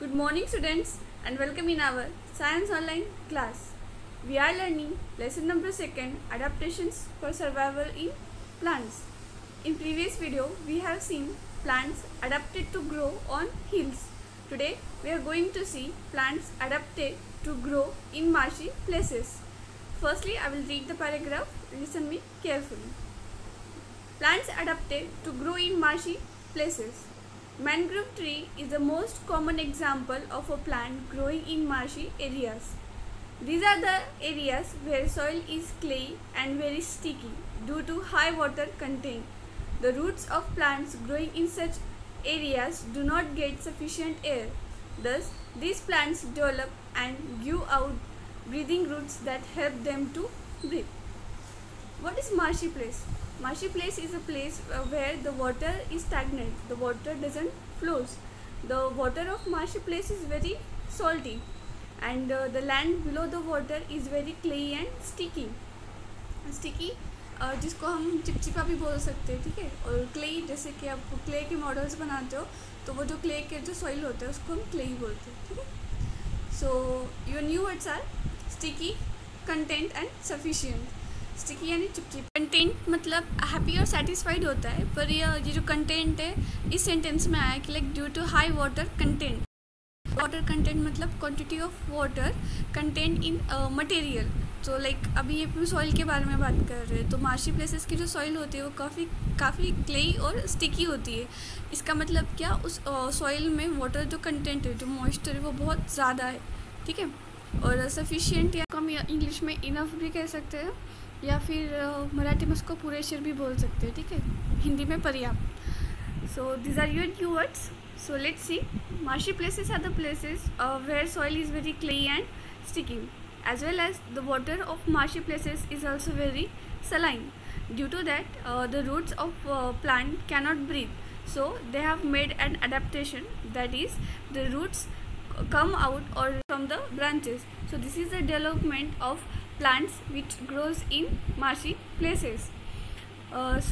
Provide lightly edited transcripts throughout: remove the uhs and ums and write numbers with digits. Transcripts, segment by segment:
Good morning students and welcome in our Science Online class. We are learning lesson number 2, Adaptations for Survival in Plants. In previous video we have seen plants adapted to grow on hills. Today we are going to see plants adapted to grow in marshy places. Firstly I will read the paragraph, listen me carefully. Plants adapted to grow in marshy places. Mangrove tree is the most common example of a plant growing in marshy areas. These are the areas where soil is clay and very sticky due to high water content. The roots of plants growing in such areas do not get sufficient air. Thus, these plants develop and give out breathing roots that help them to breathe. What is marshy place? Marshy place is a place where the water is stagnant. The water doesn't flows. The water of marshy place is very salty, and the land below the water is very clayey and sticky. Sticky जिसको हम चिपचिपा भी बोल सकते हैं, ठीक है. और क्ले जैसे कि आप क्ले के मॉडल्स बनाते हो तो वो जो क्ले के जो सॉइल होता है उसको हम क्ले बोलते हैं, ठीक है. So your new words are sticky, content and sufficient. Sticky यानी चिपचिप. कंटेंट मतलब हैप्पी और सेटिस्फाइड होता है, पर ये जो कंटेंट है इस सेंटेंस में आया कि like due to high water content. Water content मतलब quantity of water content in material. तो लाइक अभी ये सॉइल के बारे में बात कर रहे हैं, तो मार्शी प्लेसेस की जो सॉइल होती है वो काफ़ी क्लेई और स्टिकी होती है. इसका मतलब क्या, उस सॉइल में वाटर जो कंटेंट है, जो मॉइस्चर है वो बहुत ज़्यादा है, ठीक है. और सफिशिएंट या हम इंग्लिश में इनफ भी कह सकते हैं, या फिर मराठी में उसको पुरेशर भी बोल सकते हैं, ठीक है. हिंदी में पर्याप्त. So this are your new words. So let's see. Marshy places are the places where soil is very clayey and sticky, as well as the water of marshy places is also very saline. Due to that, the roots of plant cannot breathe, so they have made an adaptation, that is the roots come out or from the branches. So this is the development of plants which grows in marshy places.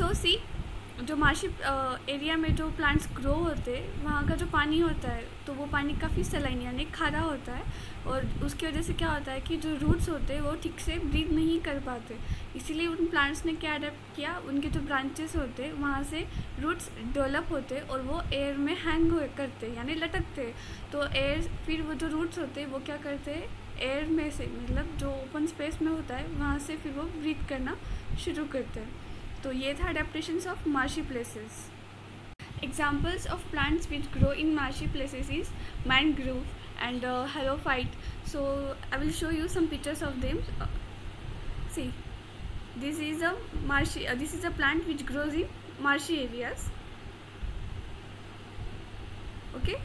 So see, जो marshy area में जो plants grow होते हैं वहाँ का जो पानी होता है तो वो पानी काफ़ी सलाइन यानी खारा होता है, और उसकी वजह से क्या होता है कि जो रूट्स होते हैं वो ठीक से ब्रीथ नहीं कर पाते. इसीलिए उन प्लांट्स ने क्या अडेप्ट किया, उनके जो ब्रांचेस होते हैं वहाँ से रूट्स डेवलप होते हैं और वो एयर में हैंग करते हैं यानी लटकते हैं. तो एयर फिर वो जो रूट्स होते हैं वो क्या करते हैं, एयर में से मतलब जो ओपन स्पेस में होता है वहाँ से फिर वो ब्रीथ करना शुरू करते हैं. तो ये था adaptations of marshy places. Examples of plants which grow in marshy places is mangrove and halophyte. So I will show you some pictures of them. See, this is a marshy. This is a plant which grows in marshy areas. Okay.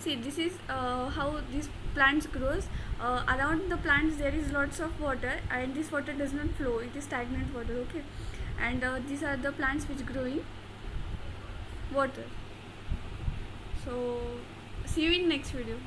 See, this is how these plants grows. Around the plants there is lots of water, and this water does not flow, it is stagnant water, okay. And these are the plants which grow in water. So see you in next video.